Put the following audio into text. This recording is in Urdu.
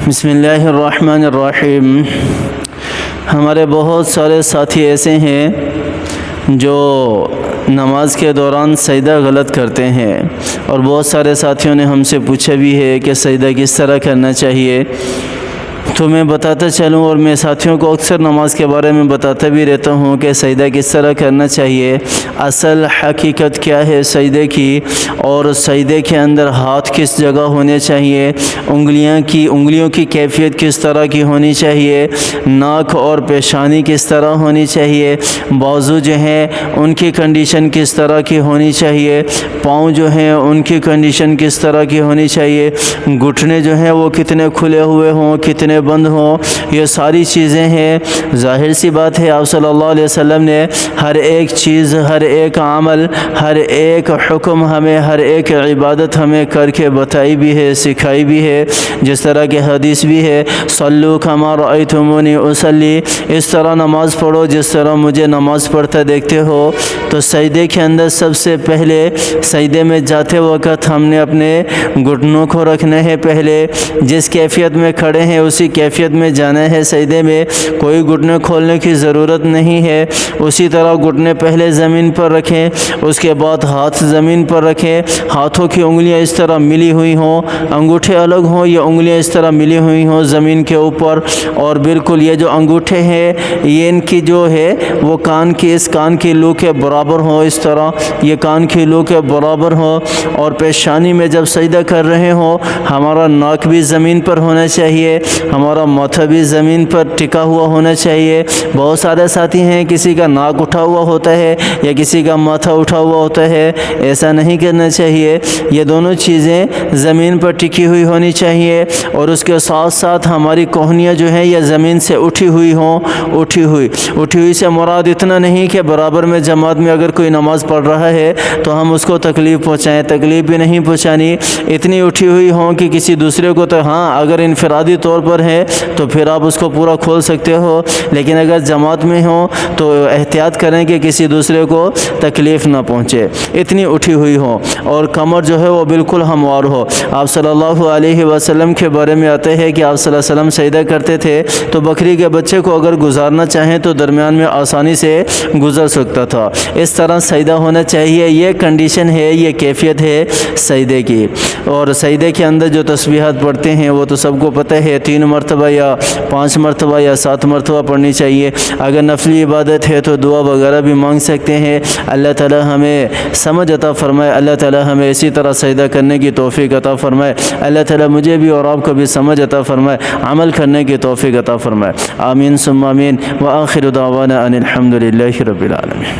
بسم اللہ الرحمن الرحیم۔ ہمارے بہت سارے ساتھی ایسے ہیں جو نماز کے دوران سجدہ غلط کرتے ہیں، اور بہت سارے ساتھیوں نے ہم سے پوچھا بھی ہے کہ سجدہ کس طرح کرنا چاہیے۔ تو میں بتاتا چلوں، اور میں ساتھیوں کو اکثر نماز کے بارے میں بتاتا بھی رہتا ہوں کہ سجدہ کس طرح کرنا چاہیے، اصل حقیقت کیا ہے سجدے کی، اور سجدے کے اندر ہاتھ کس جگہ ہونے چاہیے، انگلیوں کی کیفیت کس طرح کی ہونی چاہیے، ناک اور پیشانی کس طرح ہونی چاہیے، بازو جو ہیں ان کی کنڈیشن کس طرح کی ہونی چاہیے، پاؤں جو ہیں ان کی کنڈیشن کس طرح کی ہونی چاہیے، گھٹنے جو ہیں وہ کتنے کھلے ہوئے ہوں، کتنے بند ہوں، یہ ساری چیزیں ہیں۔ ظاہر سی بات ہے، آپ صلی اللہ علیہ وسلم نے ہر ایک چیز، ہر ایک عمل، ہر ایک حکم ہمیں، ہر ایک عبادت ہمیں کر کے بتائی بھی ہے، سکھائی بھی ہے۔ جس طرح کہ حدیث بھی ہے، صلو کما رأیتمونی اصلی، اس طرح نماز پڑھو جس طرح مجھے نماز پڑھتا دیکھتے ہو۔ تو سجدے کے اندر سب سے پہلے سجدے میں جاتے وقت ہم نے اپنے گھٹنوں کو رکھنا ہے، پہلے جس کیفیت میں کھڑے ہیں اسی کیفیت میں جانا ہے سجدے میں، کوئی گھٹنے کھولنے کی ضرورت نہیں ہے۔ اسی طرح گھٹنے پہلے زمین پر رکھیں، اس کے بعد ہاتھ زمین پر رکھیں، ہاتھوں کی انگلیاں اس طرح ملی ہوئی ہوں، انگوٹھے الگ ہوں، یہ انگلیاں اس طرح ملی ہوئی ہوں زمین کے اوپر، اور بالکل یہ جو انگوٹھے ہیں یہ ان کی جو ہے وہ اس کان کی لو کے برابر ہوں، اس طرح یہ کان کی لو کے برابر ہوں، اور پیشانی میں جب سجدہ کر رہے ہوں ہمارا ناک بھی زمین پر ہونا چاہیے، ہمارا ماتھا بھی زمین پر ٹکا ہوا ہونا چاہیے۔ بہت سارے ساتھی ہیں کسی کا ناک اٹھا ہوا ہوتا ہے یا کسی کا ماتھا اٹھا ہوا ہوتا ہے، ایسا نہیں کرنا چاہیے۔ یہ دونوں چیزیں زمین پر ٹکی ہوئی ہونی چاہیے، اور اس کے ساتھ ساتھ ہماری کوہنیاں جو ہیں یہ زمین سے اٹھی ہوئی ہوں۔ اٹھی ہوئی سے مراد اتنا نہیں کہ برابر میں جماعت میں اگر کوئی نماز پڑھ رہا ہے تو ہم اس کو تکلیف پہنچائیں، تکلیف بھی نہیں پہنچانی، اتنی اٹھی ہوئی ہوں کہ کسی دوسرے کو تو ہاں اگر انفرادی طور پر ہے تو پھر آپ اس کو پورا کھول سکتے ہو، لیکن اگر جماعت میں ہوں تو احتیاط کریں کہ کسی دوسرے کو تکلیف نہ پہنچے، اتنی اٹھی ہوئی ہو، اور کمر جو ہے وہ بالکل ہموار ہو۔ آپ صلی اللہ علیہ وسلم کے بارے میں آتے ہیں کہ آپ صلی اللہ علیہ وسلم سجدہ کرتے تھے تو بکری کے بچے کو اگر گزارنا چاہیں تو درمیان میں آسانی سے گزر سکتا تھا۔ اس طرح سجدہ ہونا چاہیے، یہ کنڈیشن ہے، یہ کیفیت ہے سجدے کی۔ اور سجدے کے اندر جو تسبیحات پڑھتے ہیں وہ تو سب کو پتہ ہے، 3 مرتبہ یا 5 مرتبہ یا 7 مرتبہ پڑھنی چاہیے۔ اگر نفلی عبادت ہے تو دعا وغیرہ بھی مانگ سکتے ہیں۔ اللہ تعالی ہمیں سمجھ عطا فرمائے، اللہ تعالی ہمیں اسی طرح سجدہ کرنے کی توفیق عطا فرمائے، اللہ تعالی مجھے بھی اور آپ کو بھی سمجھ عطا فرمائے، عمل کرنے کی توفیق عطا فرمائے، آمین ثم آمین، وآخر دعوانا ان الحمد للہ رب العالمین۔